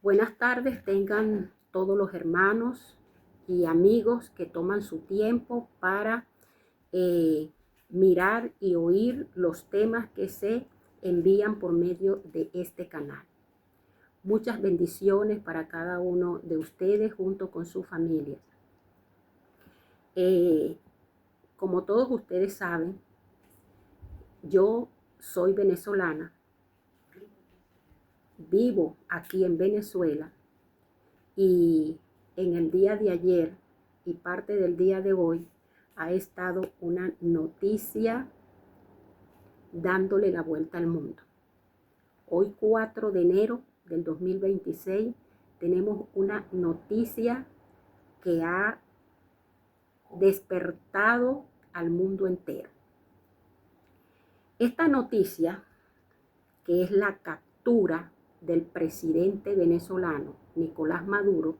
Buenas tardes tengan todos los hermanos y amigos que toman su tiempo para mirar y oír los temas que se envían por medio de este canal. Muchas bendiciones para cada uno de ustedes junto con sus familias. Como todos ustedes saben, yo soy venezolana, vivo aquí en Venezuela y en el día de ayer y parte del día de hoy ha estado una noticia dándole la vuelta al mundo. Hoy 4 de enero del 2026 tenemos una noticia que ha despertado al mundo entero. Esta noticia, que es la captura del presidente venezolano Nicolás Maduro,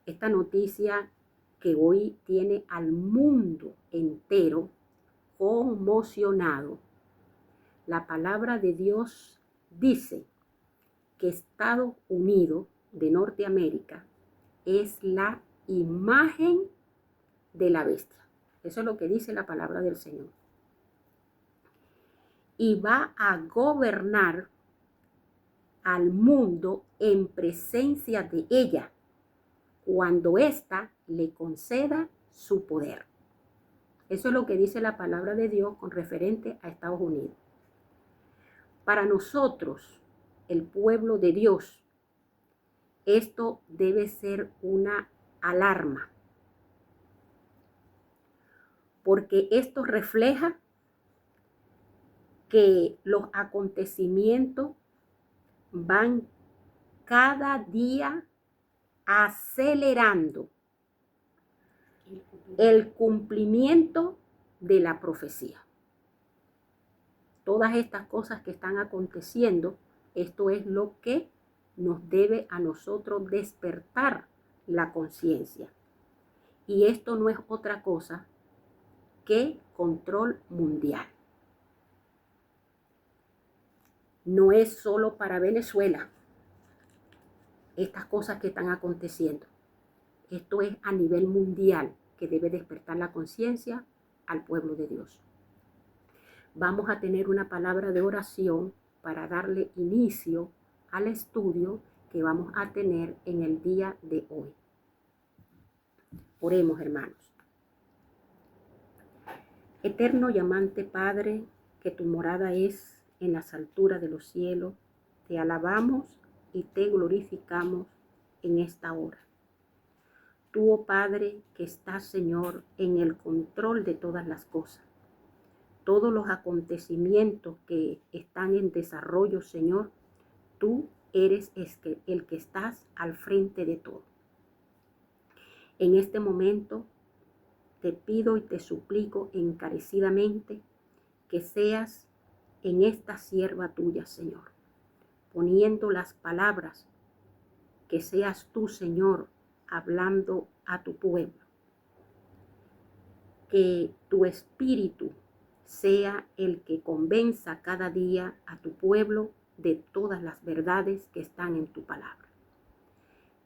esta noticia que hoy tiene al mundo entero conmocionado. La palabra de Dios dice que Estados Unidos de Norteamérica es la imagen de la bestia. Eso es lo que dice la palabra del Señor. Y va a gobernar al mundo en presencia de ella, cuando ésta le conceda su poder. Eso es lo que dice la palabra de Dios con referente a Estados Unidos. Para nosotros, el pueblo de Dios, esto debe ser una alarma, porque esto refleja que los acontecimientos van cada día acelerando el cumplimiento de la profecía. Todas estas cosas que están aconteciendo, esto es lo que nos debe a nosotros despertar la conciencia. Y esto no es otra cosa que control mundial. No es solo para Venezuela estas cosas que están aconteciendo. Esto es a nivel mundial que debe despertar la conciencia al pueblo de Dios. Vamos a tener una palabra de oración para darle inicio al estudio que vamos a tener en el día de hoy. Oremos, hermanos. Eterno y amante Padre, que tu morada es en las alturas de los cielos, te alabamos y te glorificamos en esta hora. Tú, oh Padre, que estás, Señor, en el control de todas las cosas. Todos los acontecimientos que están en desarrollo, Señor, tú eres el que estás al frente de todo. En este momento te pido y te suplico encarecidamente que seas en esta sierva tuya, Señor, poniendo las palabras, que seas tú, Señor, hablando a tu pueblo. Que tu espíritu sea el que convenza cada día a tu pueblo de todas las verdades que están en tu palabra.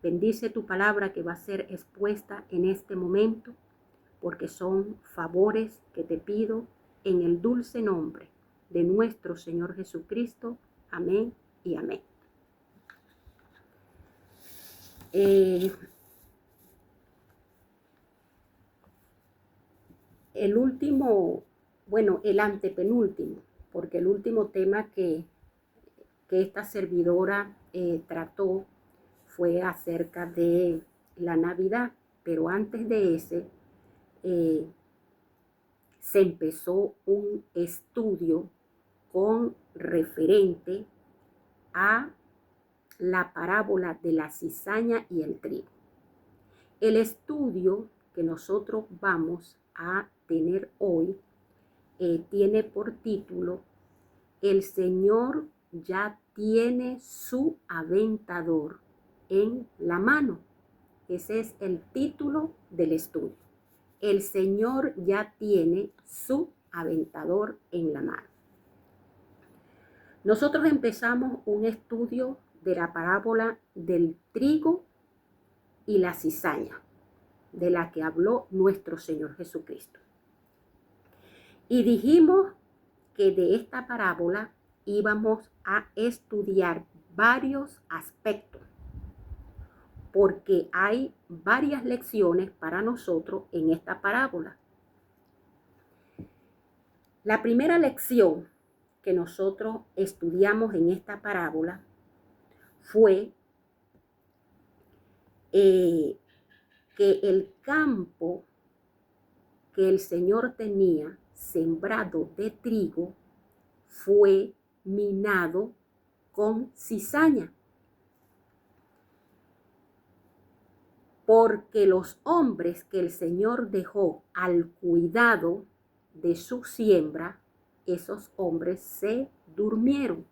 Bendice tu palabra que va a ser expuesta en este momento, porque son favores que te pido en el dulce nombre de nuestro Señor Jesucristo. Amén y amén. El antepenúltimo, porque el último tema que esta servidora trató fue acerca de la Navidad, pero antes de ese se empezó un estudio con referente a la parábola de la cizaña y el trigo. El estudio que nosotros vamos a tener hoy tiene por título: El Señor ya tiene su aventador en la mano. Ese es el título del estudio. El Señor ya tiene su aventador en la mano. Nosotros empezamos un estudio de la parábola del trigo y la cizaña, de la que habló nuestro Señor Jesucristo. Y dijimos que de esta parábola íbamos a estudiar varios aspectos, porque hay varias lecciones para nosotros en esta parábola. La primera lección que nosotros estudiamos en esta parábola fue que el campo que el Señor tenía sembrado de trigo fue minado con cizaña. Porque los hombres que el Señor dejó al cuidado de su siembra, esos hombres se durmieron.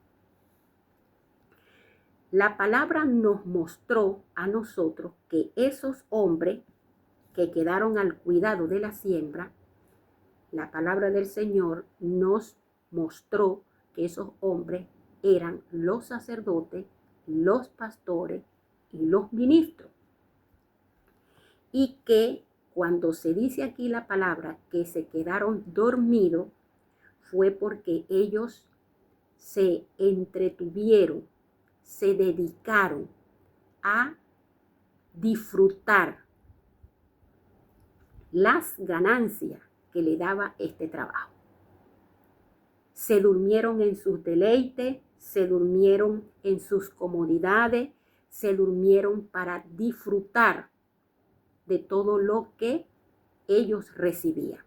La palabra nos mostró a nosotros que esos hombres que quedaron al cuidado de la siembra, la palabra del Señor nos mostró que esos hombres eran los sacerdotes, los pastores y los ministros. Y que cuando se dice aquí la palabra que se quedaron dormidos, fue porque ellos se entretuvieron, se dedicaron a disfrutar las ganancias que le daba este trabajo. Se durmieron en sus deleites, se durmieron en sus comodidades, se durmieron para disfrutar de todo lo que ellos recibían.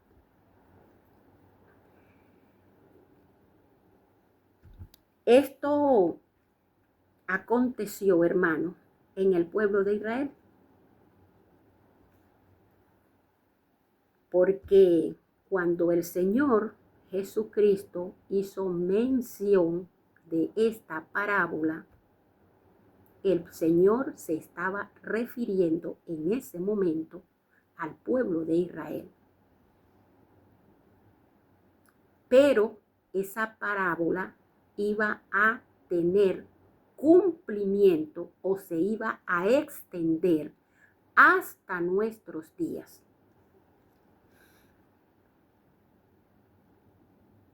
Esto aconteció, hermano, en el pueblo de Israel, porque cuando el Señor Jesucristo hizo mención de esta parábola, el Señor se estaba refiriendo en ese momento al pueblo de Israel. Pero esa parábola iba a tener cumplimiento o se iba a extender hasta nuestros días.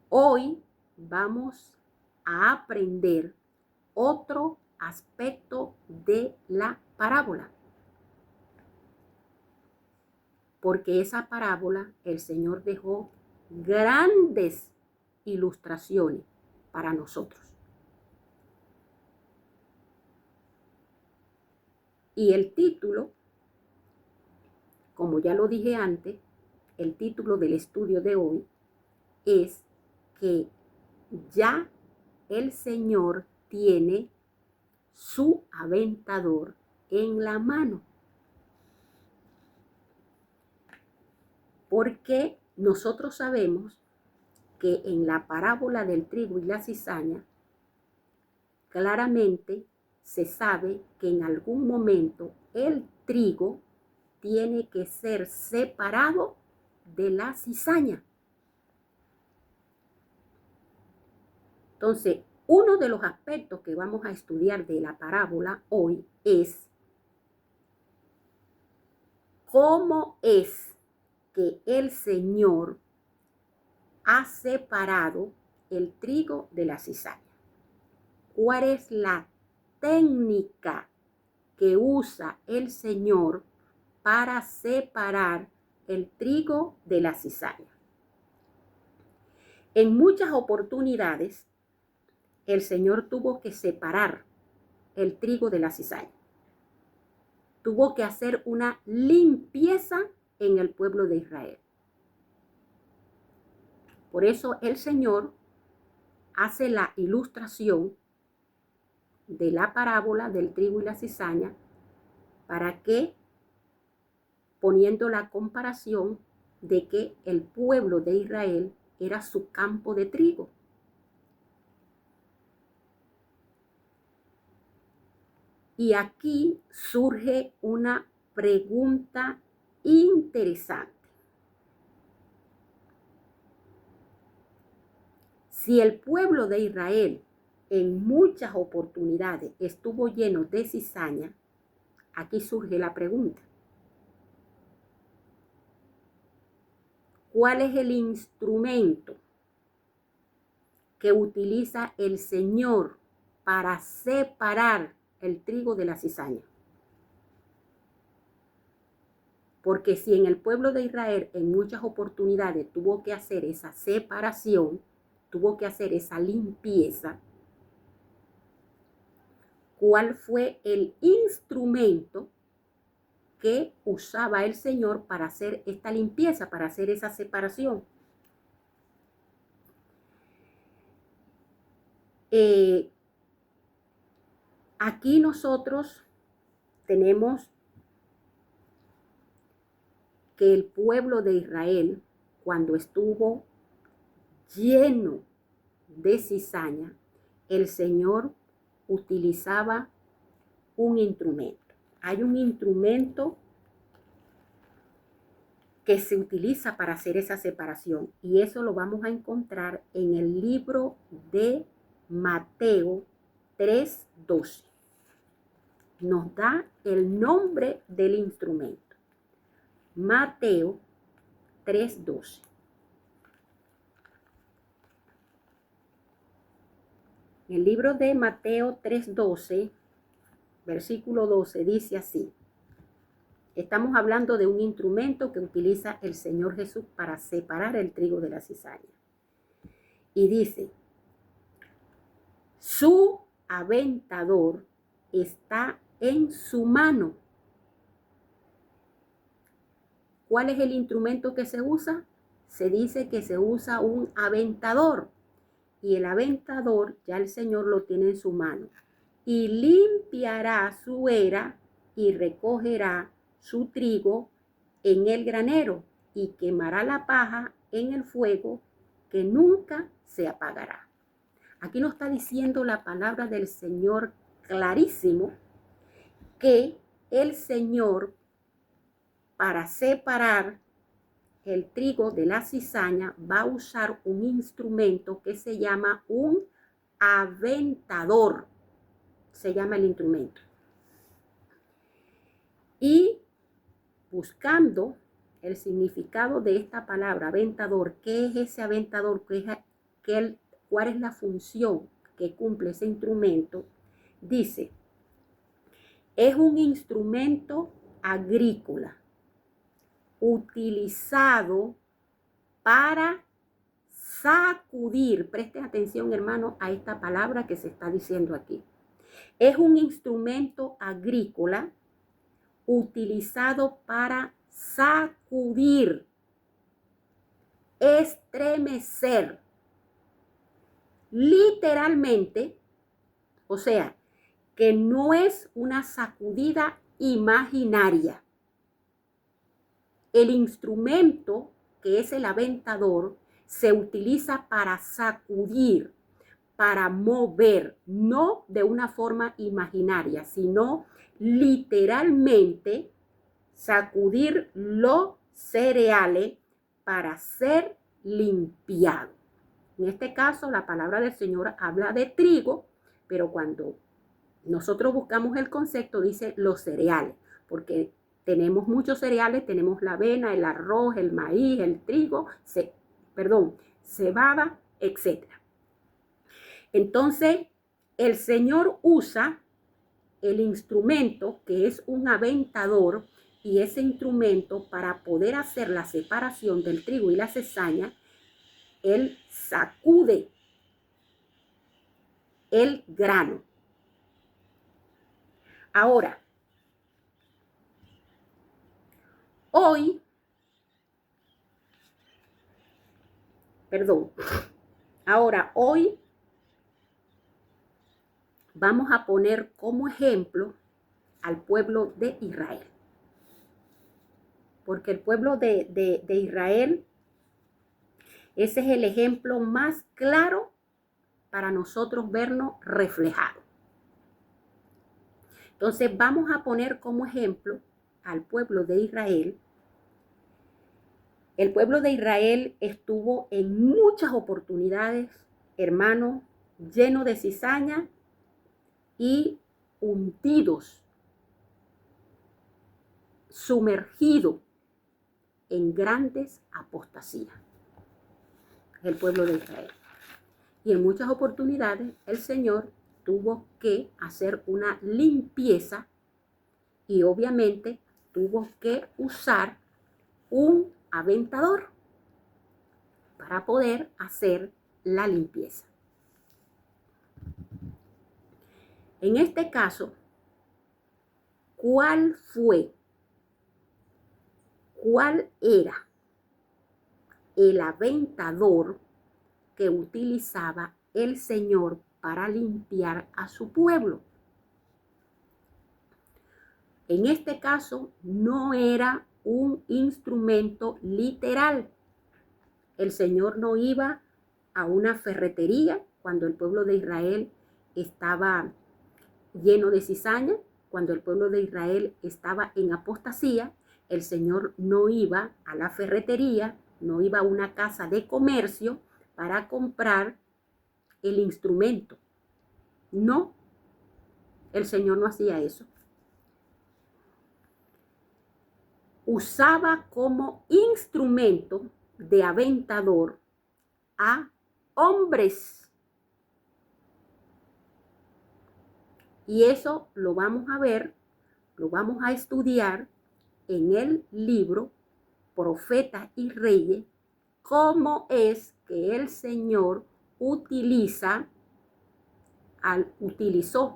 Hoy vamos a aprender otro aspecto de la parábola, porque esa parábola el Señor dejó grandes ilustraciones para nosotros. Y el título, como ya lo dije antes, el título del estudio de hoy es que ya el Señor tiene su aventador en la mano. Porque nosotros sabemos que en la parábola del trigo y la cizaña, claramente se sabe que en algún momento el trigo tiene que ser separado de la cizaña. Entonces, uno de los aspectos que vamos a estudiar de la parábola hoy es cómo es que el Señor ha separado el trigo de la cizaña. ¿Cuál es la técnica que usa el Señor para separar el trigo de la cizaña? En muchas oportunidades, el Señor tuvo que separar el trigo de la cizaña. Tuvo que hacer una limpieza en el pueblo de Israel. Por eso el Señor hace la ilustración de la parábola del trigo y la cizaña para que, poniendo la comparación de que el pueblo de Israel era su campo de trigo. Y aquí surge una pregunta interesante. Si el pueblo de Israel en muchas oportunidades estuvo lleno de cizaña, aquí surge la pregunta. ¿Cuál es el instrumento que utiliza el Señor para separar el trigo de la cizaña? Porque si en el pueblo de Israel en muchas oportunidades tuvo que hacer esa separación, tuvo que hacer esa limpieza, ¿cuál fue el instrumento que usaba el Señor para hacer esta limpieza, para hacer esa separación? Aquí nosotros tenemos que el pueblo de Israel, cuando estuvo lleno de cizaña, el Señor utilizaba un instrumento. Hay un instrumento que se utiliza para hacer esa separación, y eso lo vamos a encontrar en el libro de Mateo 3:12. Nos da el nombre del instrumento. Mateo 3:12. En el libro de Mateo 3:12, versículo 12, dice así. Estamos hablando de un instrumento que utiliza el Señor Jesús para separar el trigo de la cizaña. Y dice, su aventador está en su mano. ¿Cuál es el instrumento que se usa? Se dice que se usa un aventador. Y el aventador ya el Señor lo tiene en su mano. Y limpiará su era y recogerá su trigo en el granero y quemará la paja en el fuego que nunca se apagará. Aquí nos está diciendo la palabra del Señor clarísimo que el Señor, para separar el trigo de la cizaña, va a usar un instrumento que se llama un aventador. Se llama el instrumento. Y buscando el significado de esta palabra, aventador, ¿qué es ese aventador? ¿Cuál es la función que cumple ese instrumento? Dice, es un instrumento agrícola utilizado para sacudir. Presten atención, hermano, a esta palabra que se está diciendo aquí. Es un instrumento agrícola utilizado para sacudir, estremecer, literalmente, o sea, que no es una sacudida imaginaria. El instrumento, que es el aventador, se utiliza para sacudir, para mover, no de una forma imaginaria, sino literalmente sacudir los cereales para ser limpiado. En este caso, la palabra del Señor habla de trigo, pero cuando nosotros buscamos el concepto, dice los cereales, porque tenemos muchos cereales, tenemos la avena, el arroz, el maíz, el trigo, cebada, etc. Entonces, el Señor usa el instrumento, que es un aventador, y ese instrumento, para poder hacer la separación del trigo y la cizaña, él sacude el grano. Ahora, hoy vamos a poner como ejemplo al pueblo de Israel. Porque el pueblo de Israel, ese es el ejemplo más claro para nosotros vernos reflejados. Entonces vamos a poner como ejemplo al pueblo de Israel. El pueblo de Israel estuvo en muchas oportunidades, hermanos, lleno de cizaña y hundidos, sumergido en grandes apostasías, el pueblo de Israel. Y en muchas oportunidades el Señor tuvo que hacer una limpieza y obviamente tuvo que usar un aventador para poder hacer la limpieza. En este caso, ¿cuál era el aventador que utilizaba el Señor para limpiar a su pueblo? En este caso, no era un instrumento literal. El Señor no iba a una ferretería cuando el pueblo de Israel estaba lleno de cizaña, cuando el pueblo de Israel estaba en apostasía. El Señor no iba a la ferretería, no iba a una casa de comercio para comprar el instrumento. No, el Señor no hacía eso. Usaba como instrumento de aventador a hombres. Y eso lo vamos a ver, lo vamos a estudiar en el libro Profetas y Reyes, cómo es que el Señor utilizó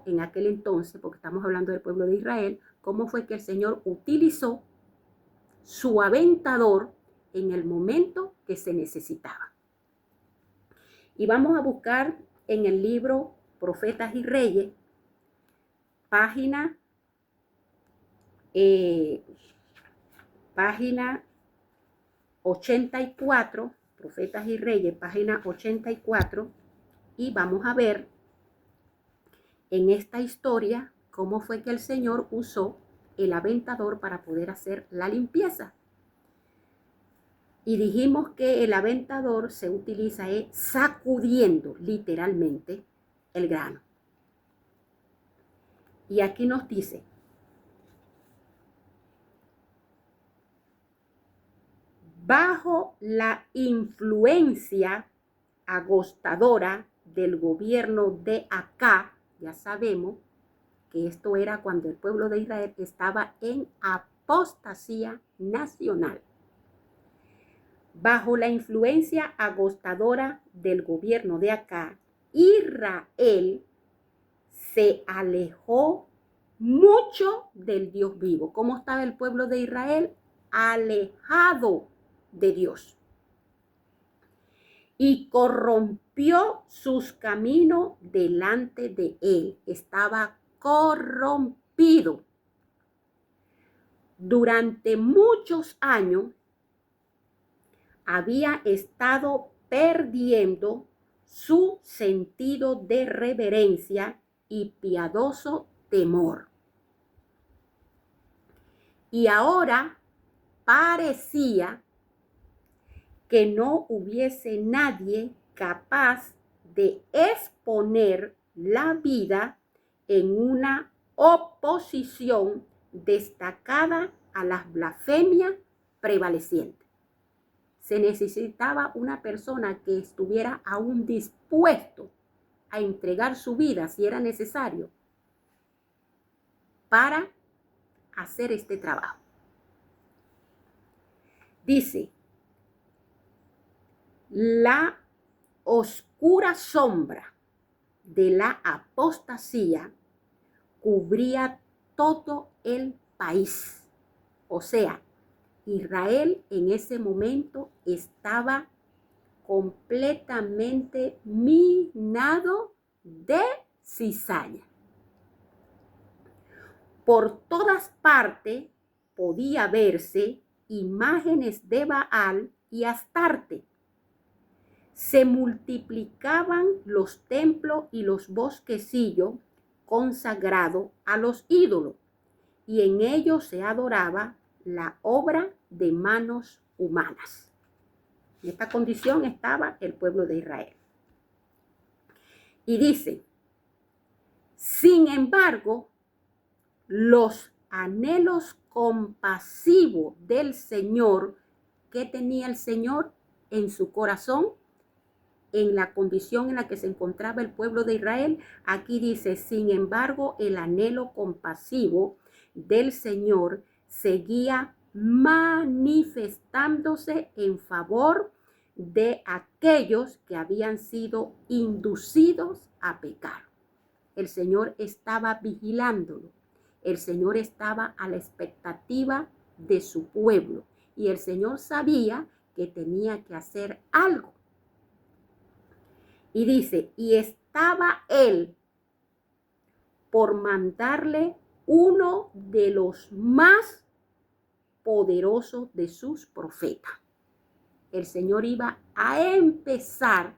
en aquel entonces, porque estamos hablando del pueblo de Israel, cómo fue que el Señor utilizó su aventador en el momento que se necesitaba. Y vamos a buscar en el libro Profetas y Reyes, página 84, Profetas y Reyes, página 84, y vamos a ver en esta historia cómo fue que el Señor usó el aventador para poder hacer la limpieza. Y dijimos que el aventador se utiliza sacudiendo literalmente el grano. Y aquí nos dice: bajo la influencia agostadora del gobierno de Acá, ya sabemos que esto era cuando el pueblo de Israel estaba en apostasía nacional. Bajo la influencia agostadora del gobierno de Acá, Israel se alejó mucho del Dios vivo. ¿Cómo estaba el pueblo de Israel? Alejado de Dios. Y corrompió sus caminos delante de él. Estaba corrompido. Durante muchos años había estado perdiendo su sentido de reverencia y piadoso temor. Y ahora parecía que no hubiese nadie capaz de exponer la vida en una oposición destacada a las blasfemias prevalecientes. Se necesitaba una persona que estuviera aún dispuesto a entregar su vida, si era necesario, para hacer este trabajo. Dice: la oscura sombra de la apostasía cubría todo el país. O sea, Israel en ese momento estaba completamente minado de cizaña. Por todas partes podía verse imágenes de Baal y Astarte. Se multiplicaban los templos y los bosquecillos consagrados a los ídolos, y en ellos se adoraba la obra de manos humanas. En esta condición estaba el pueblo de Israel. Y dice, sin embargo, los anhelos compasivos del Señor, ¿qué tenía el Señor en su corazón? En la condición en la que se encontraba el pueblo de Israel. Aquí dice, sin embargo, el anhelo compasivo del Señor seguía manifestándose en favor de aquellos que habían sido inducidos a pecar. El Señor estaba vigilándolo. El Señor estaba a la expectativa de su pueblo. Y el Señor sabía que tenía que hacer algo. Y dice, y estaba él por mandarle uno de los más poderosos de sus profetas. El Señor iba a empezar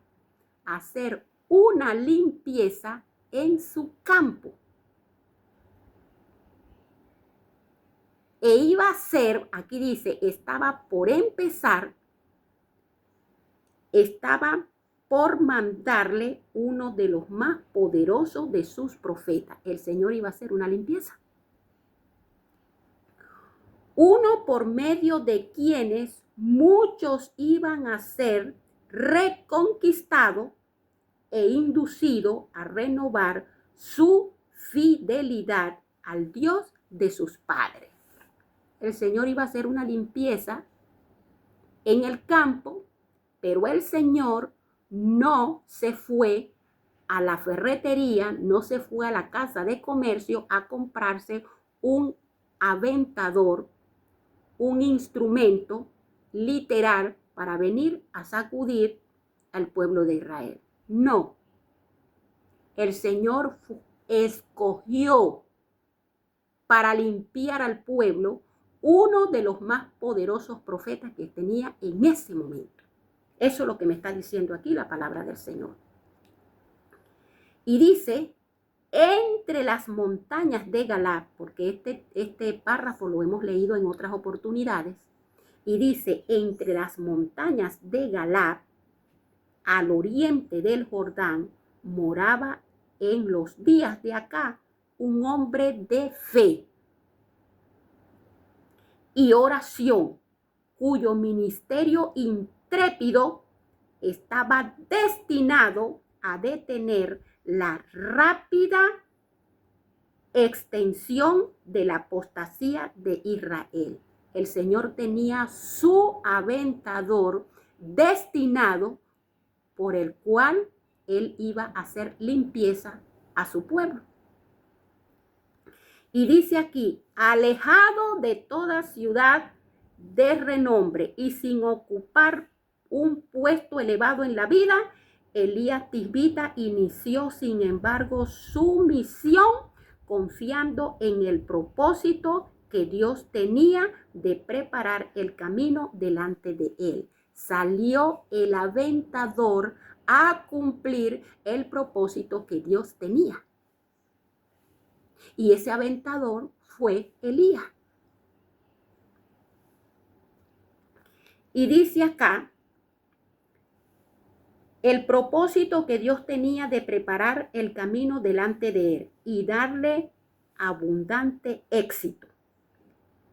a hacer una limpieza en su campo. E iba a ser, aquí dice, estaba por mandarle uno de los más poderosos de sus profetas. El Señor iba a hacer una limpieza. Uno por medio de quienes muchos iban a ser reconquistados e inducidos a renovar su fidelidad al Dios de sus padres. El Señor iba a hacer una limpieza en el campo, pero el Señor no se fue a la ferretería, no se fue a la casa de comercio a comprarse un aventador, un instrumento literal para venir a sacudir al pueblo de Israel. No. El Señor escogió para limpiar al pueblo uno de los más poderosos profetas que tenía en ese momento. Eso es lo que me está diciendo aquí la palabra del Señor. Y dice, entre las montañas de Galaad, porque este párrafo lo hemos leído en otras oportunidades, y dice, entre las montañas de Galaad, al oriente del Jordán, moraba en los días de acá un hombre de fe y oración, cuyo ministerio intrépido estaba destinado a detener la rápida extensión de la apostasía de Israel. El Señor tenía su aventador destinado por el cual él iba a hacer limpieza a su pueblo. Y dice aquí, alejado de toda ciudad de renombre y sin ocupar un puesto elevado en la vida, Elías Tisbita inició, sin embargo, su misión confiando en el propósito que Dios tenía de preparar el camino delante de él. Salió el aventador a cumplir el propósito que Dios tenía. Y ese aventador fue Elías. Y dice acá, el propósito que Dios tenía de preparar el camino delante de él y darle abundante éxito.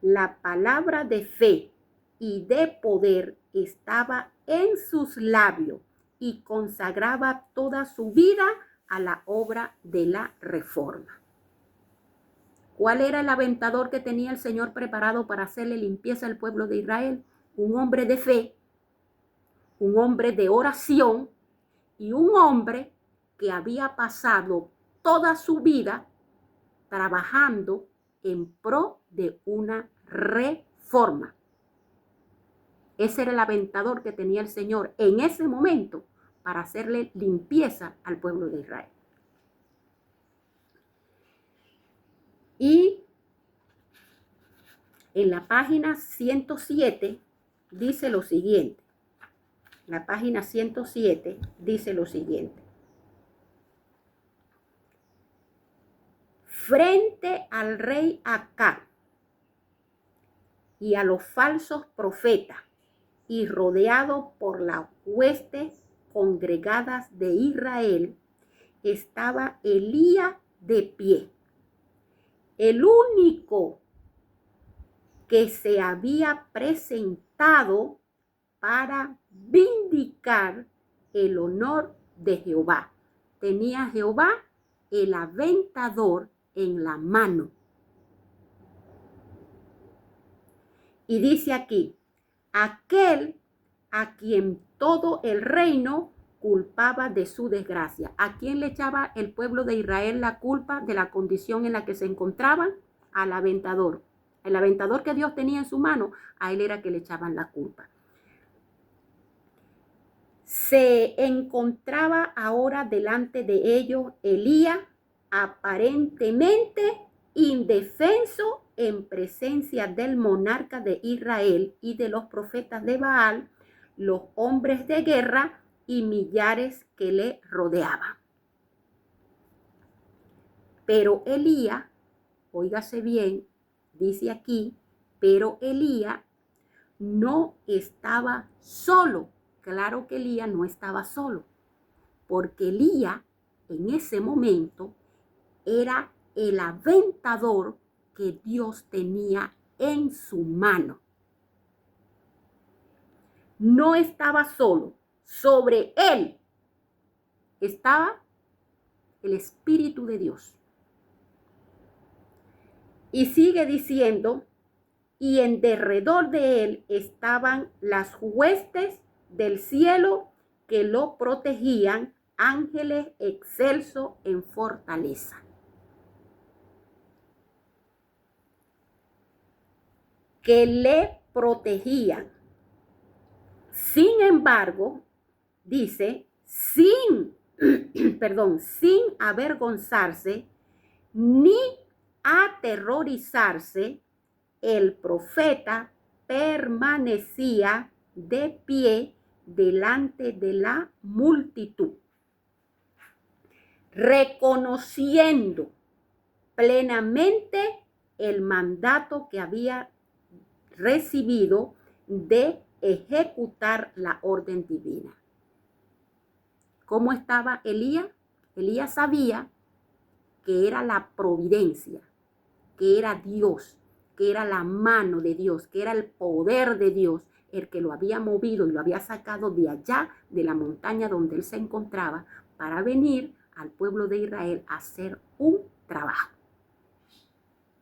La palabra de fe y de poder estaba en sus labios y consagraba toda su vida a la obra de la reforma. ¿Cuál era el aventador que tenía el Señor preparado para hacerle limpieza al pueblo de Israel? Un hombre de fe, un hombre de oración y un hombre que había pasado toda su vida trabajando en pro de una reforma. Ese era el aventador que tenía el Señor en ese momento para hacerle limpieza al pueblo de Israel. Y en la página 107 dice lo siguiente. La página 107 dice lo siguiente. Frente al rey Acab y a los falsos profetas y rodeado por las huestes congregadas de Israel, estaba Elías de pie. El único que se había presentado para vindicar el honor de Jehová. Tenía Jehová el aventador en la mano. Y dice aquí, aquel a quien todo el reino culpaba de su desgracia. ¿A quién le echaba el pueblo de Israel la culpa de la condición en la que se encontraban? Al aventador. El aventador que Dios tenía en su mano, a él era que le echaban la culpa. Se encontraba ahora delante de ellos Elías, aparentemente indefenso en presencia del monarca de Israel y de los profetas de Baal, los hombres de guerra y millares que le rodeaban. Pero Elías, óigase bien, dice aquí, pero Elías no estaba solo. Claro que Elías no estaba solo, porque Elías en ese momento era el aventador que Dios tenía en su mano. No estaba solo, sobre él estaba el Espíritu de Dios. Y sigue diciendo, y en derredor de él estaban las huestes del cielo que lo protegían, ángeles excelsos en fortaleza. Que le protegían. Sin embargo, dice, sin avergonzarse ni aterrorizarse, el profeta permanecía de pie delante de la multitud, reconociendo plenamente el mandato que había recibido de ejecutar la orden divina. ¿Cómo estaba Elías? Elías sabía que era la providencia, que era Dios, que era la mano de Dios, que era el poder de Dios, el que lo había movido y lo había sacado de allá, de la montaña donde él se encontraba, para venir al pueblo de Israel a hacer un trabajo.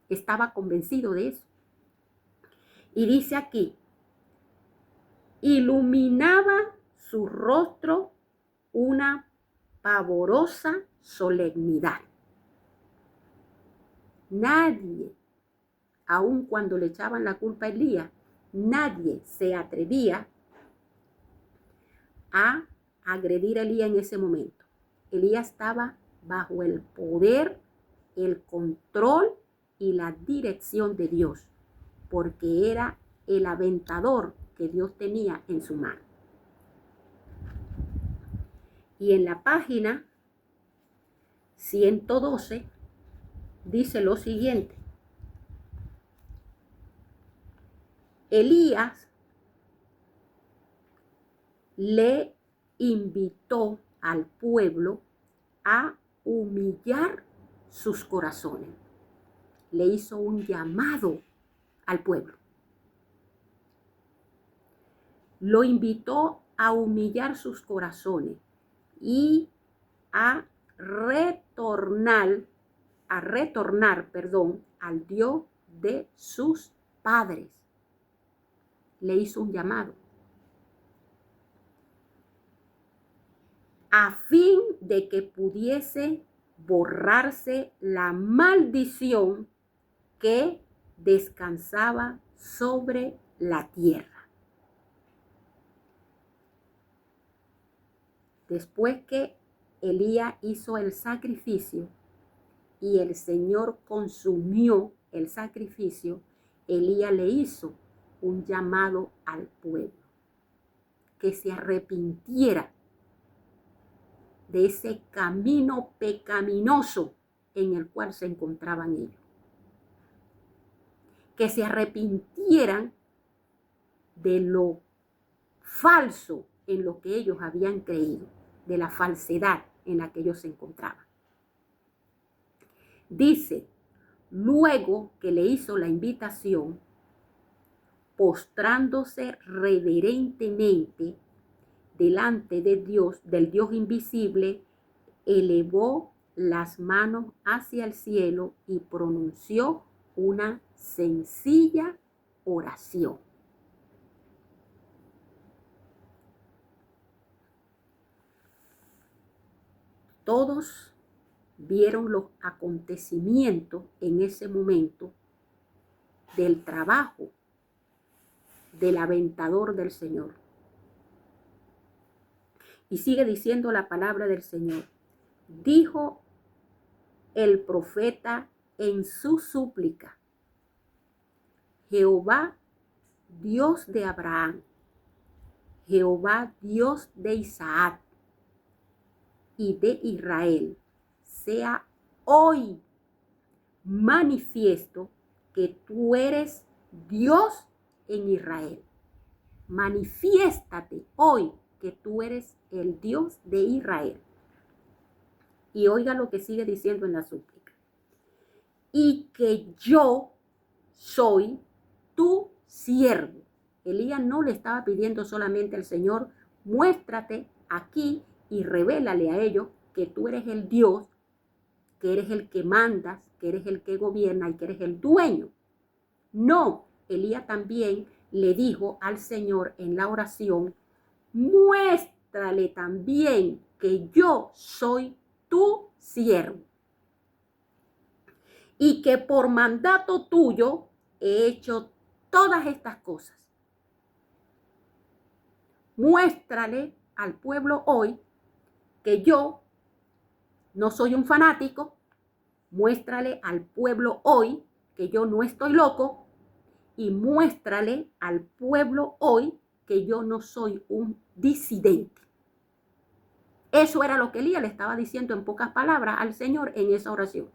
Estaba convencido de eso. Y dice aquí, iluminaba su rostro una pavorosa solemnidad. Nadie, aun cuando le echaban la culpa a Elías, nadie se atrevía a agredir a Elías en ese momento. Elías estaba bajo el poder, el control y la dirección de Dios, porque era el aventador que Dios tenía en su mano. Y en la página 112 dice lo siguiente. Elías le invitó al pueblo a humillar sus corazones. Le hizo un llamado al pueblo. Lo invitó a humillar sus corazones y a retornar, al Dios de sus padres. Le hizo un llamado. A fin de que pudiese borrarse la maldición que descansaba sobre la tierra. Después que Elías hizo el sacrificio y el Señor consumió el sacrificio, Elías le hizo un llamado al pueblo, que se arrepintiera de ese camino pecaminoso en el cual se encontraban ellos. Que se arrepintieran de lo falso en lo que ellos habían creído, de la falsedad en la que ellos se encontraban. Dice, luego que le hizo la invitación, postrándose reverentemente delante de Dios, del Dios invisible, elevó las manos hacia el cielo y pronunció una sencilla oración. Todos vieron los acontecimientos en ese momento del trabajo del aventador del Señor. Y sigue diciendo la palabra del Señor. Dijo el profeta en su súplica, Jehová, Dios de Abraham, Jehová, Dios de Isaac y de Israel, sea hoy manifiesto que tú eres Dios en Israel. Manifiéstate hoy que tú eres el Dios de Israel. Y oiga lo que sigue diciendo en la súplica. Y que yo soy tu siervo. Elías no le estaba pidiendo solamente al Señor, muéstrate aquí y revélale a ellos que tú eres el Dios, que eres el que mandas, que eres el que gobierna y que eres el dueño. No, Elías también le dijo al Señor en la oración, muéstrale también que yo soy tu siervo y que por mandato tuyo he hecho todas estas cosas. Muéstrale al pueblo hoy que yo no soy un fanático. Muéstrale al pueblo hoy que yo no estoy loco. Y muéstrale al pueblo hoy que yo no soy un disidente. Eso era lo que Elías le estaba diciendo en pocas palabras al Señor en esa oración.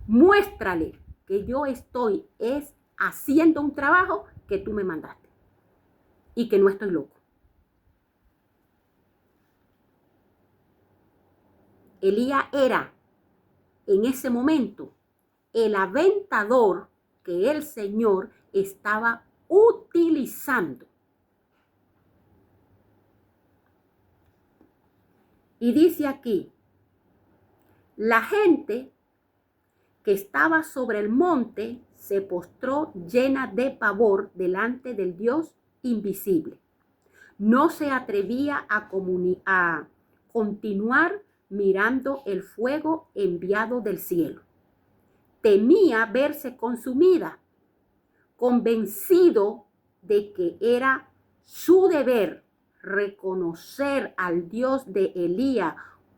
Muéstrale que yo estoy haciendo un trabajo que tú me mandaste y que no estoy loco. Elías era en ese momento el aventador que el Señor estaba utilizando. Y dice aquí, la gente que estaba sobre el monte se postró llena de pavor delante del Dios invisible. No se atrevía a continuar mirando el fuego enviado del cielo. Temía verse consumida, convencido de que era su deber reconocer al Dios de Elías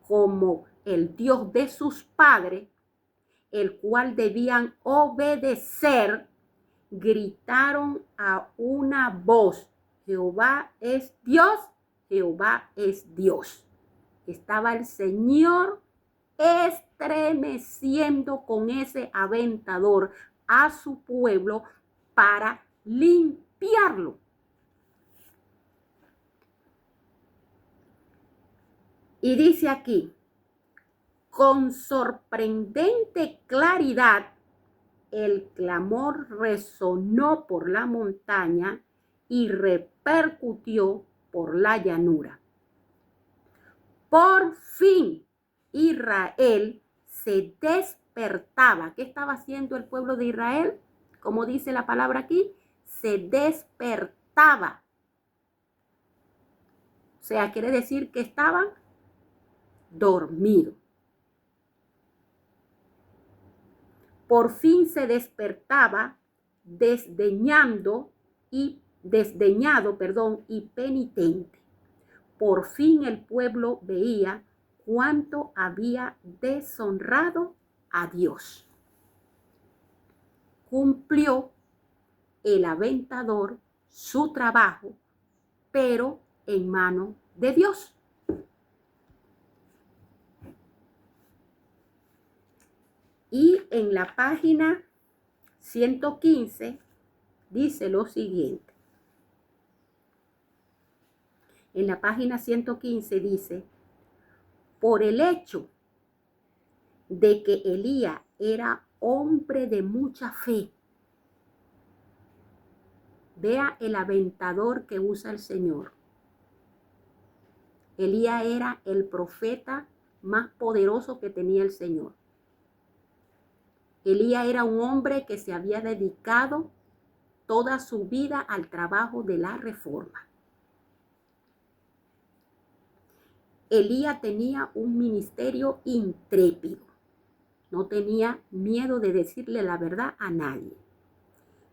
como el Dios de sus padres, el cual debían obedecer, gritaron a una voz, Jehová es Dios, Jehová es Dios. Estaba el Señor estremeciendo con ese aventador a su pueblo para limpiarlo. Y dice aquí, con sorprendente claridad, el clamor resonó por la montaña y repercutió por la llanura. Por fin, Israel se despertaba. ¿Qué estaba haciendo el pueblo de Israel? Como dice la palabra aquí, se despertaba. O sea, quiere decir que estaban dormidos. Por fin se despertaba desdeñado y penitente. Por fin el pueblo veía cuánto había deshonrado a Dios. Cumplió el aventador su trabajo, pero en manos de Dios. Y en la página 115 dice lo siguiente. En la página 115 dice, por el hecho de que Elías era hombre de mucha fe. Vea el aventador que usa el Señor. Elías era el profeta más poderoso que tenía el Señor. Elías era un hombre que se había dedicado toda su vida al trabajo de la reforma. Elías tenía un ministerio intrépido. No tenía miedo de decirle la verdad a nadie.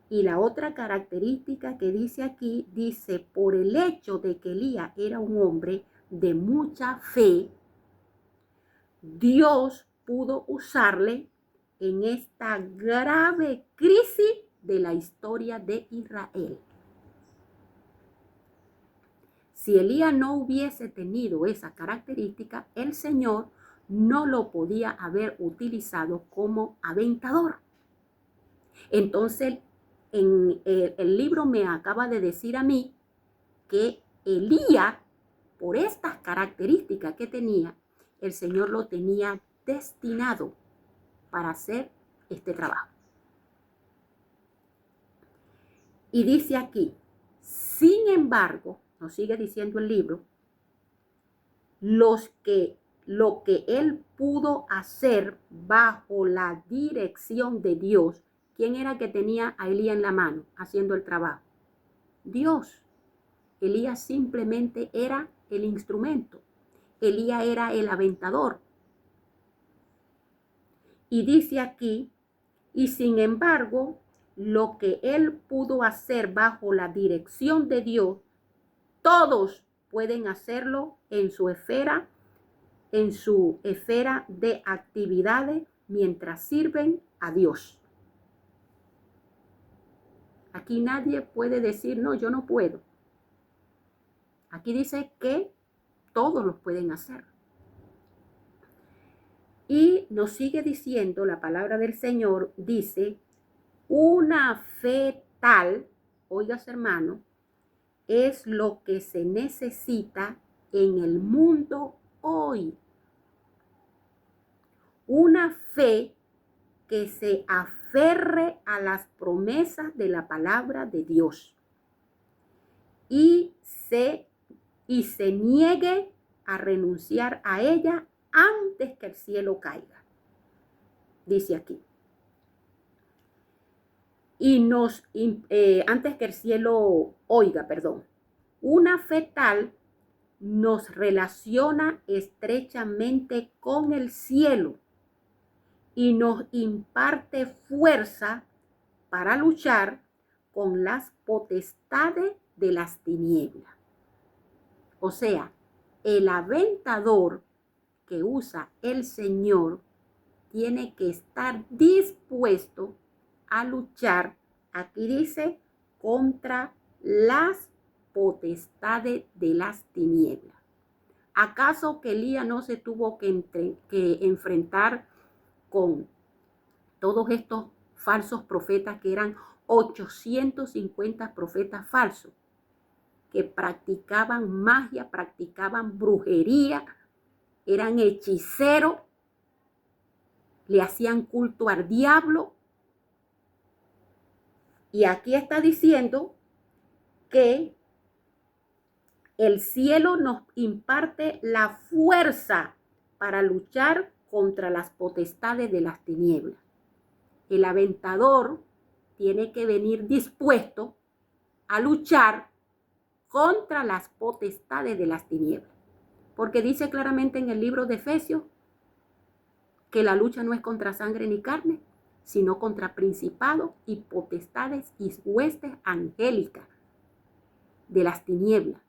Y la otra característica que dice aquí, dice, por el hecho de que Elías era un hombre de mucha fe, Dios pudo usarle en esta grave crisis de la historia de Israel. Si Elías no hubiese tenido esa característica, el Señor no lo podía haber utilizado como aventador. Entonces, en el libro me acaba de decir a mí que Elías, por estas características que tenía, el Señor lo tenía destinado para hacer este trabajo. Y dice aquí, sin embargo, nos sigue diciendo el libro, lo que él pudo hacer bajo la dirección de Dios. ¿Quién era que tenía a Elías en la mano haciendo el trabajo? Dios. Elías simplemente era el instrumento. Elías era el aventador. Y dice aquí, y sin embargo, lo que él pudo hacer bajo la dirección de Dios, todos pueden hacerlo en su esfera de actividades mientras sirven a Dios. Aquí nadie puede decir, no, yo no puedo. Aquí dice que todos los pueden hacer. Y nos sigue diciendo la palabra del Señor, dice, una fe tal, oigas hermano, es lo que se necesita en el mundo hoy. Una fe que se aferre a las promesas de la palabra de Dios y se niegue a renunciar a ella antes que el cielo caiga. Dice aquí. Antes que el cielo oiga, perdón. Una fe tal nos relaciona estrechamente con el cielo y nos imparte fuerza para luchar con las potestades de las tinieblas. O sea, el aventador que usa el Señor tiene que estar dispuesto a luchar, aquí dice, contra las potestades de las tinieblas. ¿Acaso que Elías no se tuvo que enfrentar con todos estos falsos profetas, que eran 850 profetas falsos, que practicaban magia, practicaban brujería, eran hechiceros, le hacían culto al diablo? Y aquí está diciendo que el cielo nos imparte la fuerza para luchar contra las potestades de las tinieblas. El aventador tiene que venir dispuesto a luchar contra las potestades de las tinieblas. Porque dice claramente en el libro de Efesios que la lucha no es contra sangre ni carne, sino contra principados y potestades y huestes angélicas de las tinieblas,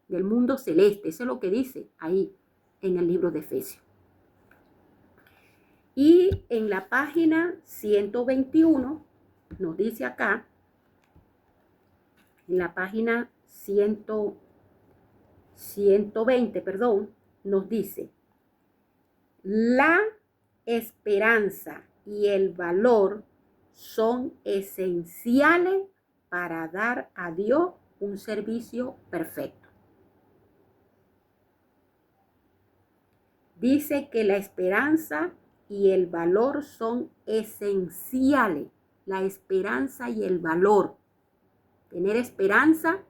del mundo celeste. Eso es lo que dice ahí en el libro de Efesios. Y en la página 121 nos dice acá, en la página 120, nos dice, la esperanza y el valor son esenciales para dar a Dios un servicio perfecto. Dice que la esperanza y el valor son esenciales. La esperanza y el valor. Tener esperanza,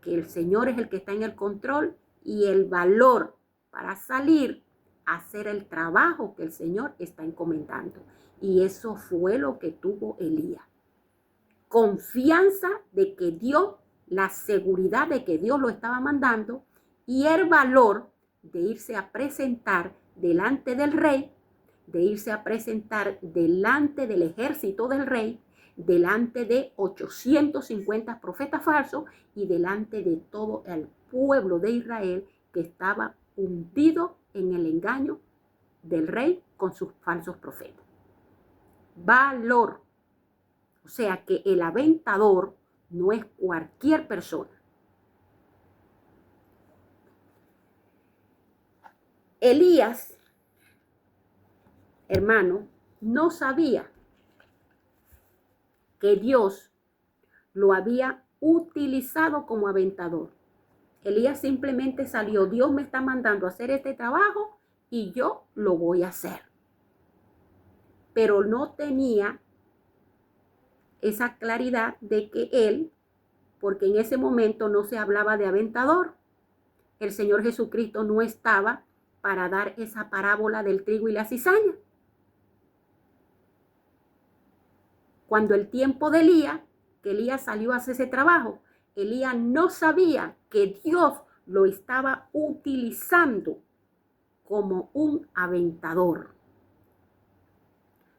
que el Señor es el que está en el control, y el valor para salir a hacer el trabajo que el Señor está encomendando. Y eso fue lo que tuvo Elías. Confianza de que Dios, la seguridad de que Dios lo estaba mandando, y el valor de irse a presentar delante del rey, de irse a presentar delante del ejército del rey, delante de 850 profetas falsos y delante de todo el pueblo de Israel que estaba hundido en el engaño del rey con sus falsos profetas. Valor. O sea que el aventador no es cualquier persona. Elías, hermano, no sabía que Dios lo había utilizado como aventador. Elías simplemente salió, Dios me está mandando a hacer este trabajo y yo lo voy a hacer. Pero no tenía esa claridad de que él, porque en ese momento no se hablaba de aventador. El Señor Jesucristo no estaba para dar esa parábola del trigo y la cizaña. Cuando el tiempo de Elías, que Elías salió a hacer ese trabajo, Elías no sabía que Dios lo estaba utilizando como un aventador.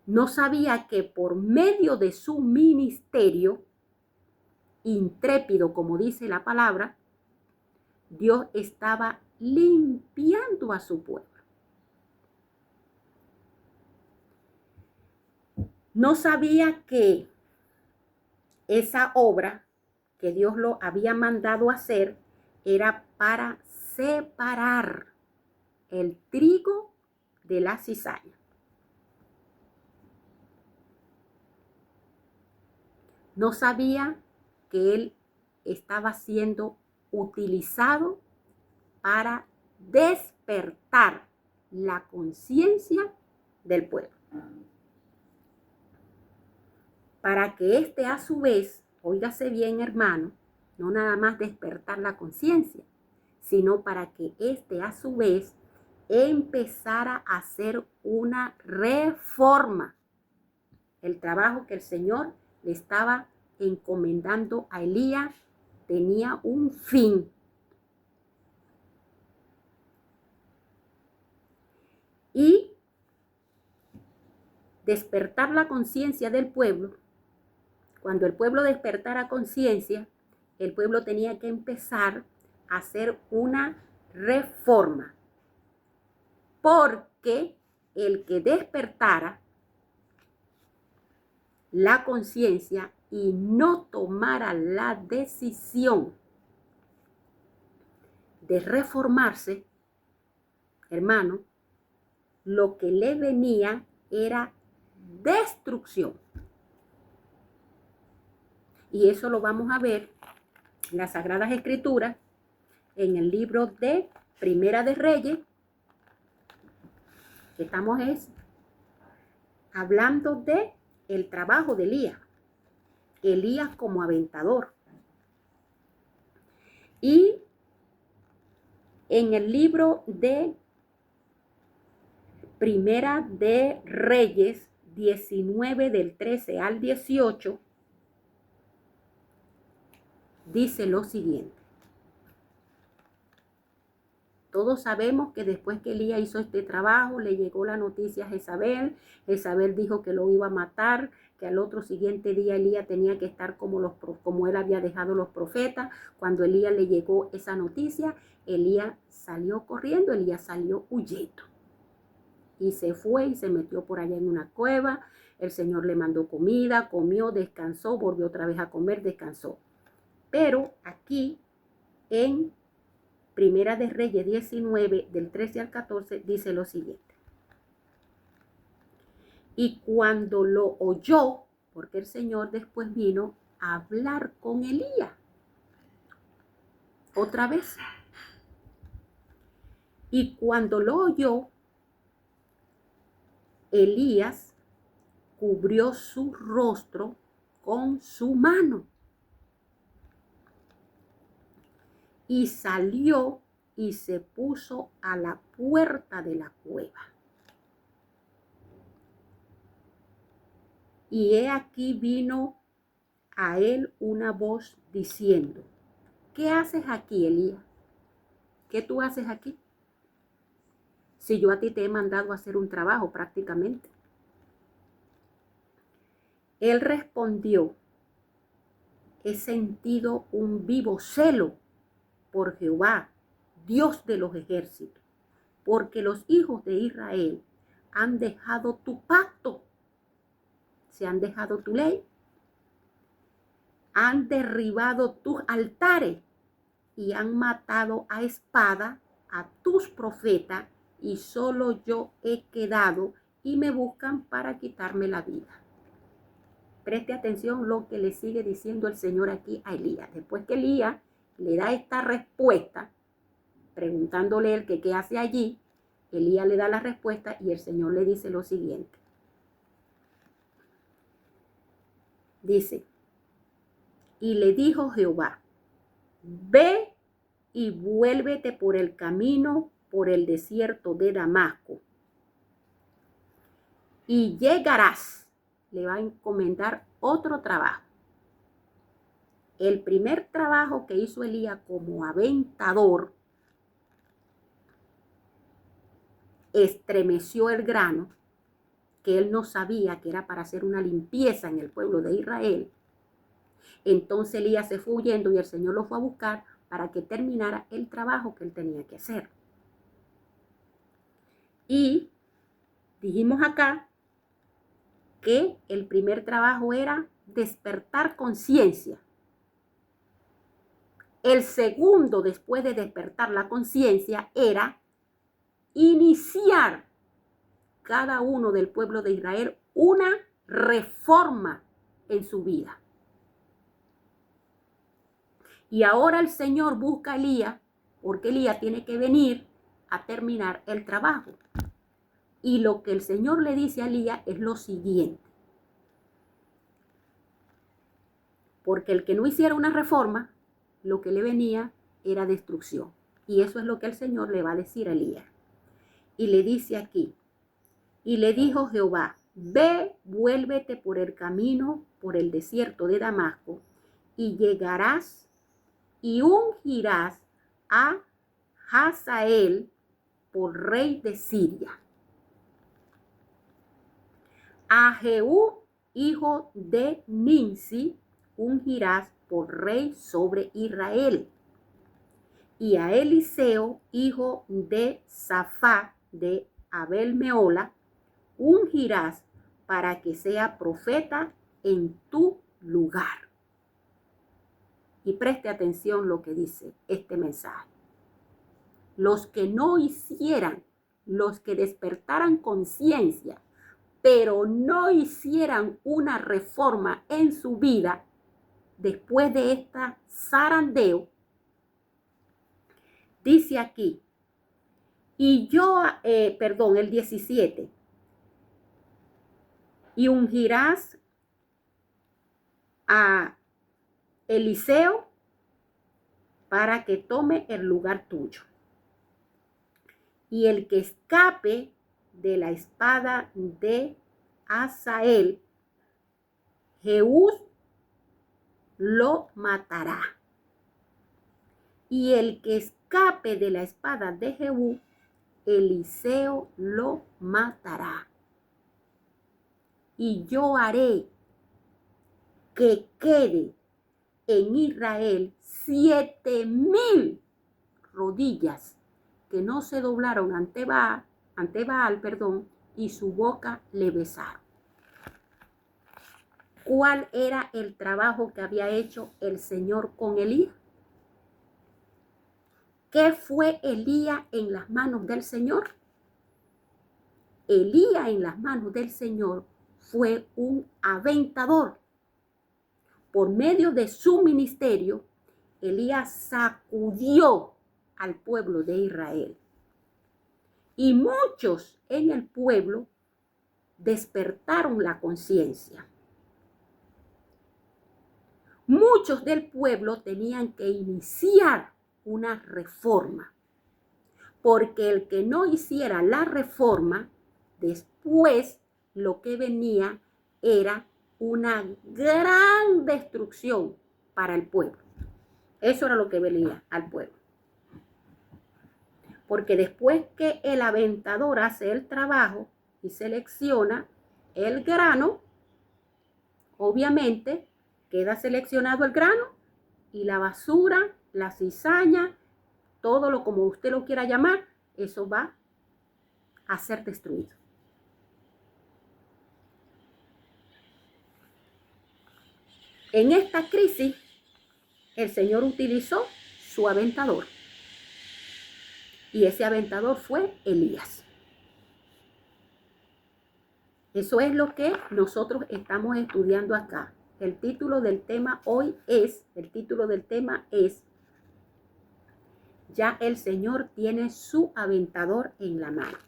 No sabía que por medio de su ministerio intrépido, como dice la palabra, Dios estaba limpiando a su pueblo. No sabía que esa obra que Dios lo había mandado hacer era para separar el trigo de la cizaña. No sabía que él estaba siendo utilizado para despertar la conciencia del pueblo. Para que éste a su vez, óigase bien hermano, no nada más despertar la conciencia, sino para que éste a su vez empezara a hacer una reforma. El trabajo que el Señor le estaba encomendando a Elías tenía un fin. Y despertar la conciencia del pueblo. Cuando el pueblo despertara conciencia, el pueblo tenía que empezar a hacer una reforma. Porque el que despertara la conciencia y no tomara la decisión de reformarse, hermano, lo que le venía era destrucción. Y eso lo vamos a ver en las Sagradas Escrituras, en el libro de Primera de Reyes, que estamos hablando de el trabajo de Elías. Elías como aventador. Y en el libro de Primera de Reyes 19 del 13 al 18, dice lo siguiente. Todos sabemos que después que Elías hizo este trabajo, le llegó la noticia a Jezabel. Jezabel dijo que lo iba a matar, que al otro siguiente día Elías tenía que estar como él había dejado los profetas. Cuando Elías le llegó esa noticia, Elías salió corriendo, Elías salió huyendo. Y se fue y se metió por allá en una cueva. El Señor le mandó comida, comió, descansó, volvió otra vez a comer, descansó. Pero aquí en Primera de Reyes 19, del 13 al 14, dice lo siguiente. Y cuando lo oyó, porque el Señor después vino a hablar con Elías, otra vez. Y cuando lo oyó, Elías cubrió su rostro con su mano y salió y se puso a la puerta de la cueva. Y he aquí vino a él una voz diciendo: ¿qué haces aquí, Elías? ¿Qué tú haces aquí? Si yo a ti te he mandado a hacer un trabajo prácticamente. Él respondió: he sentido un vivo celo por Jehová, Dios de los ejércitos, porque los hijos de Israel han dejado tu pacto, se han dejado tu ley, han derribado tus altares y han matado a espada a tus profetas, y solo yo he quedado y me buscan para quitarme la vida. Preste atención lo que le sigue diciendo el Señor aquí a Elías. Después que Elías le da esta respuesta, preguntándole él que qué hace allí, Elías le da la respuesta y el Señor le dice lo siguiente. Dice: y le dijo Jehová: ve y vuélvete por el camino, por el desierto de Damasco, y llegarás. Le va a encomendar otro trabajo. El primer trabajo que hizo Elías como aventador estremeció el grano, que él no sabía que era para hacer una limpieza en el pueblo de Israel. Entonces Elías se fue huyendo y el Señor lo fue a buscar para que terminara el trabajo que él tenía que hacer. Y dijimos acá que el primer trabajo era despertar conciencia. El segundo, después de despertar la conciencia, era iniciar cada uno del pueblo de Israel una reforma en su vida. Y ahora el Señor busca a Elías, porque Elías tiene que venir a terminar el trabajo. Y lo que el Señor le dice a Elías es lo siguiente: porque el que no hiciera una reforma, lo que le venía era destrucción. Y eso es lo que el Señor le va a decir a Elías. Y le dice aquí: y le dijo Jehová: ve, vuélvete por el camino, por el desierto de Damasco, y llegarás y ungirás a Hazael por rey de Siria, a Jehú, hijo de Nimsi, ungirás por rey sobre Israel, y a Eliseo, hijo de Safá de Abel Meola, ungirás para que sea profeta en tu lugar. Y preste atención lo que dice este mensaje. Los que no hicieran, los que despertaran conciencia, pero no hicieran una reforma en su vida después de esta zarandeo, dice aquí, el 17, y ungirás a Eliseo para que tome el lugar tuyo. Y el que escape de la espada de Hazael, Jehú lo matará. Y el que escape de la espada de Jehú, Eliseo lo matará. Y yo haré que quede en Israel 7,000 rodillas que no se doblaron ante Baal, y su boca le besaron. ¿Cuál era el trabajo que había hecho el Señor con Elías? ¿Qué fue Elías en las manos del Señor? Elías en las manos del Señor fue un aventador. Por medio de su ministerio, Elías sacudió al pueblo de Israel. Y muchos en el pueblo despertaron la conciencia. Muchos del pueblo tenían que iniciar una reforma, porque el que no hiciera la reforma, después lo que venía era una gran destrucción para el pueblo. Eso era lo que venía al pueblo. Porque después que el aventador hace el trabajo y selecciona el grano, obviamente queda seleccionado el grano y la basura, la cizaña, todo lo como usted lo quiera llamar, eso va a ser destruido. En esta crisis, el Señor utilizó su aventador. Y ese aventador fue Elías. Eso es lo que nosotros estamos estudiando acá. El título del tema es, ya el Señor tiene su aventador en la mano.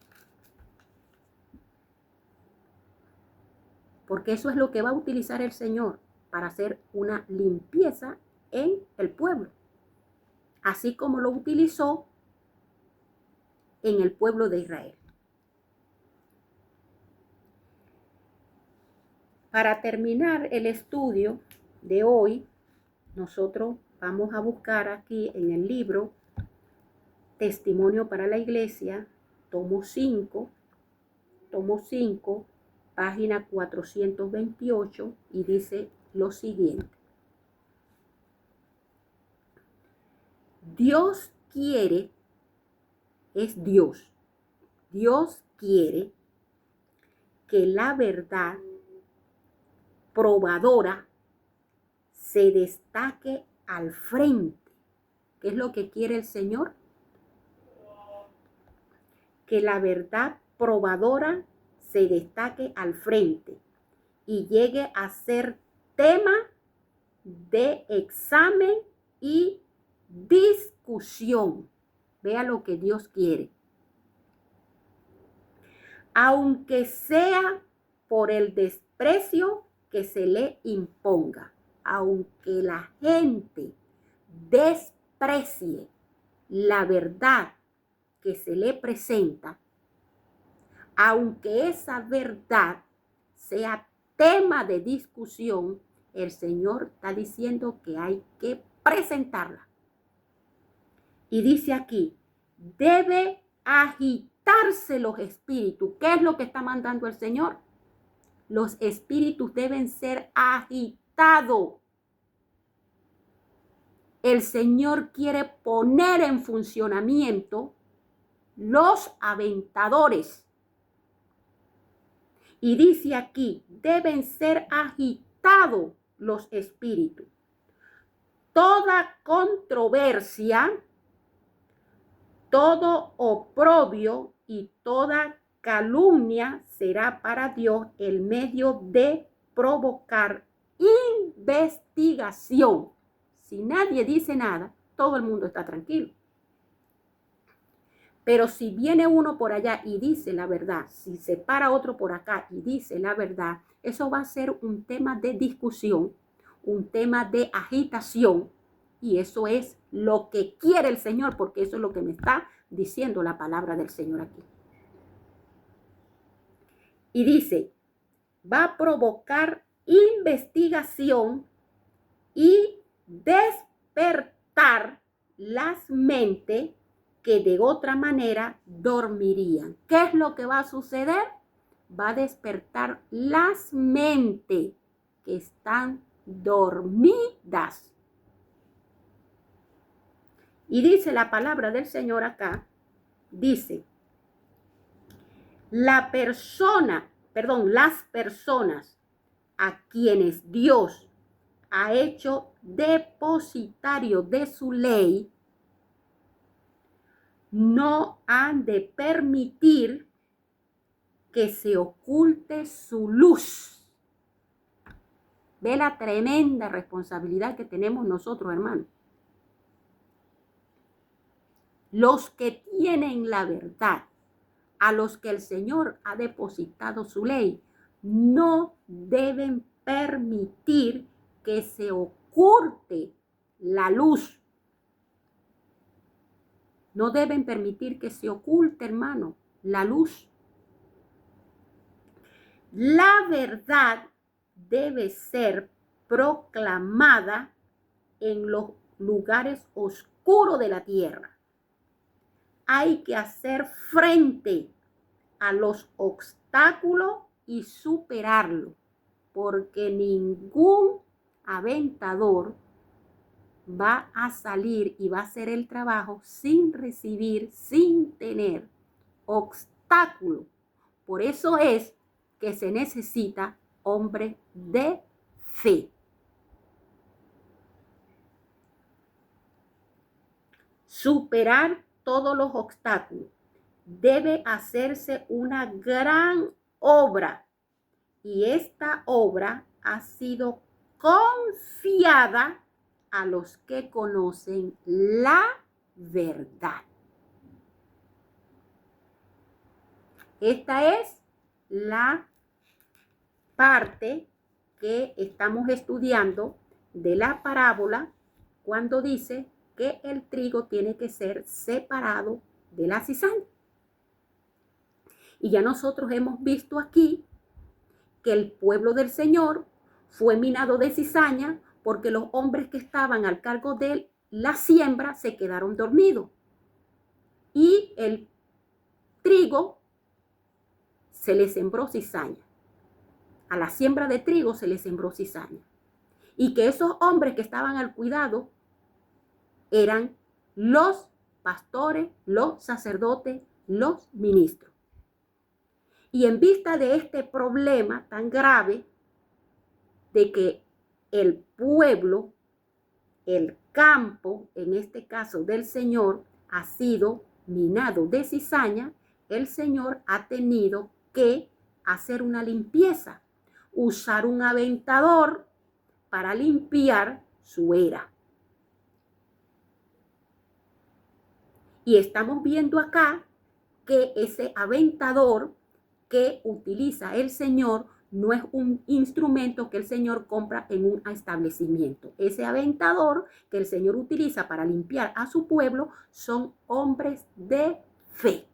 Porque eso es lo que va a utilizar el Señor para hacer una limpieza en el pueblo. Así como lo utilizó en el pueblo de Israel. Para terminar el estudio de hoy, nosotros vamos a buscar aquí en el libro Testimonio para la Iglesia, tomo 5, página 428, y dice lo siguiente. Dios quiere, es Dios. Dios quiere que la verdad probadora se destaque al frente. ¿Qué es lo que quiere el Señor? Que la verdad probadora se destaque al frente y llegue a ser tema de examen y discusión. Vea lo que Dios quiere. Aunque sea por el desprecio que se le imponga, aunque la gente desprecie la verdad que se le presenta, aunque esa verdad sea tema de discusión, el Señor está diciendo que hay que presentarla. Y dice aquí, debe agitarse los espíritus. ¿Qué es lo que está mandando el Señor? Los espíritus deben ser agitados. El Señor quiere poner en funcionamiento los aventadores. Y dice aquí, deben ser agitados los espíritus. Toda controversia, todo oprobio y toda calumnia será para Dios el medio de provocar investigación. Si nadie dice nada, todo el mundo está tranquilo. Pero si viene uno por allá y dice la verdad, si se para otro por acá y dice la verdad, eso va a ser un tema de discusión, un tema de agitación, y eso es lo que quiere el Señor, porque eso es lo que me está diciendo la palabra del Señor aquí. Y dice, va a provocar investigación y despertar las mentes que de otra manera dormirían. ¿Qué es lo que va a suceder? Va a despertar las mentes que están dormidas. Y dice la palabra del Señor acá, dice, las personas a quienes Dios ha hecho depositario de su ley, no han de permitir que se oculte su luz. Ve la tremenda responsabilidad que tenemos nosotros, hermanos. Los que tienen la verdad, a los que el Señor ha depositado su ley, no deben permitir que se oculte la luz. No deben permitir que se oculte, hermano, la luz. La verdad debe ser proclamada en los lugares oscuros de la tierra. Hay que hacer frente a los obstáculos y superarlo, porque ningún aventador va a salir y va a hacer el trabajo sin recibir, sin tener obstáculo. Por eso es que se necesita hombre de fe. Superar todos los obstáculos. Debe hacerse una gran obra y esta obra ha sido confiada a los que conocen la verdad. Esta es la parte que estamos estudiando de la parábola cuando dice que el trigo tiene que ser separado de la cizaña. Y ya nosotros hemos visto aquí que el pueblo del Señor fue minado de cizaña porque los hombres que estaban al cargo de la siembra se quedaron dormidos. Y el trigo se le sembró cizaña. A la siembra de trigo se le sembró cizaña. Y que esos hombres que estaban al cuidado eran los pastores, los sacerdotes, los ministros. Y en vista de este problema tan grave de que el pueblo, el campo, en este caso del Señor, ha sido minado de cizaña, el Señor ha tenido que hacer una limpieza, usar un aventador para limpiar su era. Y estamos viendo acá que ese aventador que utiliza el Señor no es un instrumento que el Señor compra en un establecimiento. Ese aventador que el Señor utiliza para limpiar a su pueblo son hombres de fe.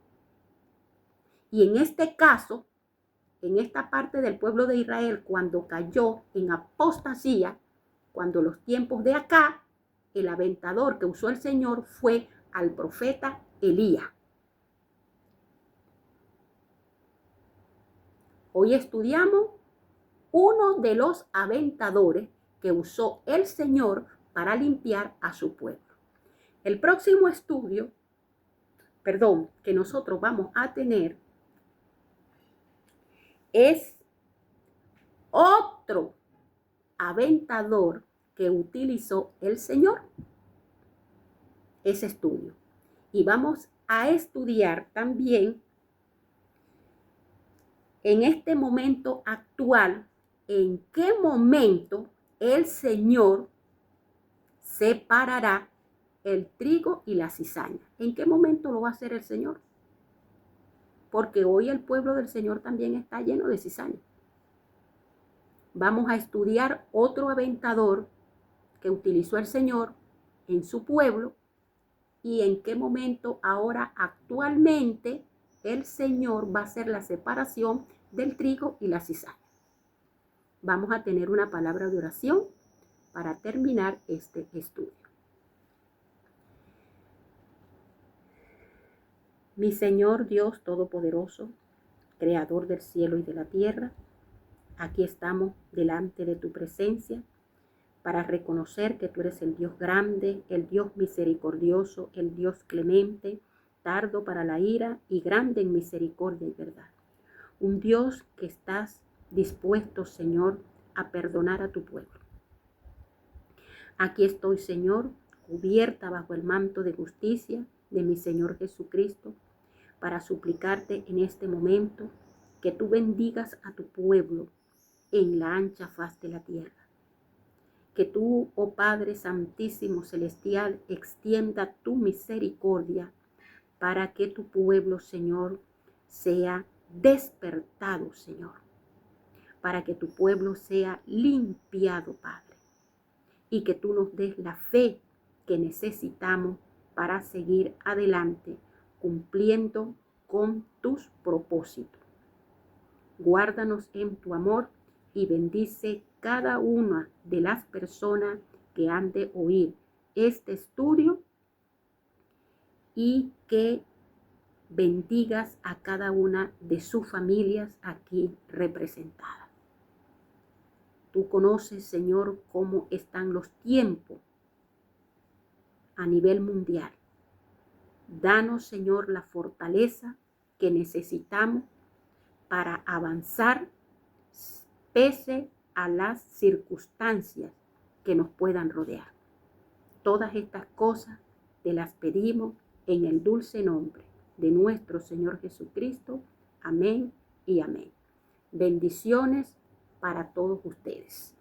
Y en este caso, en esta parte del pueblo de Israel, cuando cayó en apostasía, cuando los tiempos de acá, el aventador que usó el Señor fue al profeta Elías. Hoy estudiamos uno de los aventadores que usó el Señor para limpiar a su pueblo. El próximo estudio, que nosotros vamos a tener es otro aventador que utilizó el Señor. Ese estudio. Y vamos a estudiar también en este momento actual, en qué momento el Señor separará el trigo y la cizaña. ¿En qué momento lo va a hacer el Señor? Porque hoy el pueblo del Señor también está lleno de cizaña. Vamos a estudiar otro aventador que utilizó el Señor en su pueblo y en qué momento ahora actualmente el Señor va a hacer la separación del trigo y la cizaña. Vamos a tener una palabra de oración para terminar este estudio. Mi Señor Dios Todopoderoso, Creador del cielo y de la tierra, aquí estamos delante de tu presencia para reconocer que tú eres el Dios grande, el Dios misericordioso, el Dios clemente, tardo para la ira y grande en misericordia y verdad. Un Dios que estás dispuesto, Señor, a perdonar a tu pueblo. Aquí estoy, Señor, cubierta bajo el manto de justicia de mi Señor Jesucristo, para suplicarte en este momento que tú bendigas a tu pueblo en la ancha faz de la tierra. Que tú, oh Padre Santísimo Celestial, extienda tu misericordia para que tu pueblo, Señor, sea despertado, Señor, para que tu pueblo sea limpiado, Padre, y que tú nos des la fe que necesitamos para seguir adelante cumpliendo con tus propósitos. Guárdanos en tu amor y bendice cada una de las personas que han de oír este estudio, y que bendigas a cada una de sus familias aquí representadas. Tú conoces, Señor, cómo están los tiempos a nivel mundial. Danos, Señor, la fortaleza que necesitamos para avanzar pese a las circunstancias que nos puedan rodear. Todas estas cosas te las pedimos en el dulce nombre de nuestro Señor Jesucristo. Amén y amén. Bendiciones para todos ustedes.